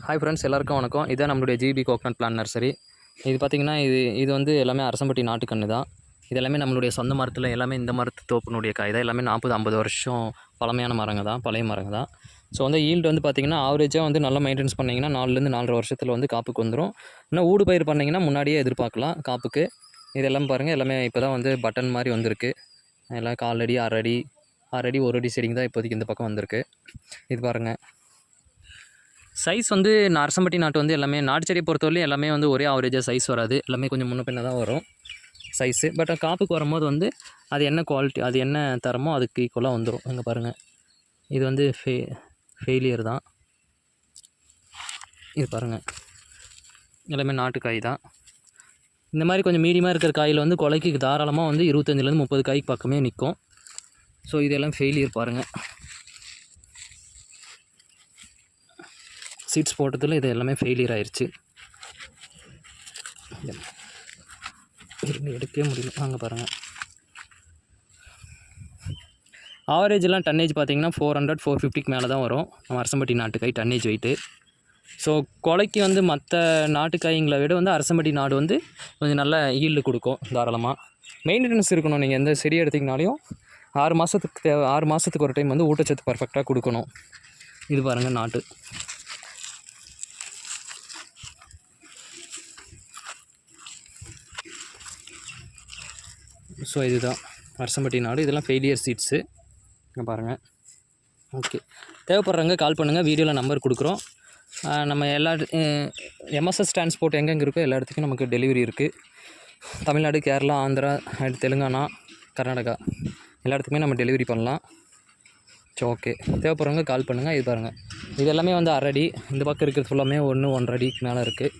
Hi friends, எல்லாருக்கும் வணக்கம். இதான் நம்மளுடைய ஜிபி கோகனட் பிளான்ட் நர்சரி. இது பார்த்திங்கன்னா இது வந்து எல்லாமே அரசம்பட்டி நாட்டுக்கன்று தான். இது எல்லாமே நம்மளுடைய சொந்த மரத்தில் எல்லாமே இந்த மரத்து தோப்பினுடைய காய் தான். எல்லாமே 40-50 வருஷம் பழமையான மரங்க தான், பழைய மரங்க தான். ஸோ வந்து ஈல்டு வந்து பார்த்திங்கன்னா ஆவரேஜாக வந்து நல்லா மெயின்டெனன்ஸ் பண்ணிங்கன்னா 4லேருந்து 4.5 வருஷத்தில் வந்து காப்புக்கு வந்துடும். இன்னும் ஊடு பயிர் பண்ணிங்கன்னா முன்னாடியே எதிர்பார்க்கலாம் காப்புக்கு. இதெல்லாம் பாருங்கள், எல்லாமே இப்போ தான் வந்து பட்டன் மாதிரி வந்திருக்கு. எல்லாம் 4 அடி 6 அடி 6 அடி 1 அடி செடிங்க தான் இப்போதைக்கு இந்த பக்கம் வந்திருக்கு. இது பாருங்கள், சைஸ் வந்து அரசம்பட்டி நாட்டு வந்து எல்லாமே நாட்டு செடியை பொறுத்தவரையும் எல்லாமே வந்து ஒரே ஆவரேஜாக சைஸ் வராது. எல்லாமே கொஞ்சம் முன்ன பின்ன தான் வரும் சைஸு. பட் காப்புக்கு வரும்போது வந்து அது என்ன குவாலிட்டி, அது என்ன தரமோ அதுக்கு ஈக்குவலாக வந்துடும். இங்கே பாருங்கள், இது வந்து ஃபெயிலியர் தான். இது பாருங்கள், எல்லாமே நாட்டு காய் தான். இந்த மாதிரி கொஞ்சம் மீடியமாக இருக்கிற காயில் வந்து கொலைக்கு தாராளமாக வந்து 25லேருந்து 30 காய்க்கு பக்கமே நிற்கும். ஸோ இதெல்லாம் ஃபெயிலியர் பாருங்கள். சீட்ஸ் போட்டதில் இது எல்லாமே ஃபெயிலியர் ஆயிடுச்சு. எடுக்கவே முடியல. வாங்க பாருங்கள், ஆவரேஜெலாம் டன்னேஜ் பார்த்திங்கன்னா 400-450க்கு மேலே தான் வரும் நம்ம அரசம்பட்டி நாட்டுக்காய் டன்னேஜ் வெயிட்டு. ஸோ கொலைக்கு வந்து மற்ற நாட்டுக்காய்ங்களை விட வந்து அரசம்பட்டி நாடு வந்து கொஞ்சம் நல்ல ஈல்டு கொடுக்கும் தாராளமாக. மெயின்டெனன்ஸ் இருக்கணும். நீங்கள் எந்த செடி எடுத்திங்கனாலையும் 6 மாதத்துக்கு ஒரு டைம் வந்து ஊட்டச்சத்து பர்ஃபெக்டாக கொடுக்கணும். இது பாருங்கள் நாட்டு. ஸோ இதுதான் அரசம்பட்டி நாடு. இதெல்லாம் ஃபெயிலியர் சீட்ஸு. இங்கே பாருங்கள். ஓகே, தேவைப்படுறவங்க கால் பண்ணுங்கள். வீடியோவில் நம்பர் கொடுக்குறோம். நம்ம எல்லா எம்எஸ்எஸ் டிரான்ஸ்போர்ட் எங்கெங்கே இருக்கோ எல்லா இடத்துக்கும் நமக்கு டெலிவரி இருக்குது. தமிழ்நாடு, கேரளா, ஆந்திரா, தெலுங்கானா, கர்நாடகா எல்லா இடத்துக்குமே நம்ம டெலிவரி பண்ணலாம். ஸோ ஓகே, தேவைப்படுறவங்க கால் பண்ணுங்கள். இது பாருங்கள், இது எல்லாமே வந்து 1/2 அடி. இந்த பக்கம் இருக்கிறது ஃபுல்லாமே 1-1.5 அடிக்கு மேலே இருக்குது.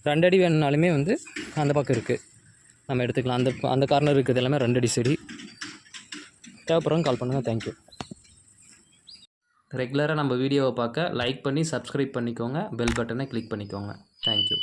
2 அடி வேணுனாலுமே வந்து அந்த பக்கம் இருக்குது, நம்ம எடுத்துக்கலாம். அந்த கார்னர் இருக்கிறது எல்லாமே 2 அடி செடி. தேவைப்படுறவங்க கால் பண்ணுங்கள். தேங்க்யூ. ரெகுலராக நம்ம வீடியோவை பார்க்க லைக் பண்ணி சப்ஸ்கிரைப் பண்ணிக்கோங்க. பெல் பட்டனை கிளிக் பண்ணிக்கோங்க. தேங்க்யூ.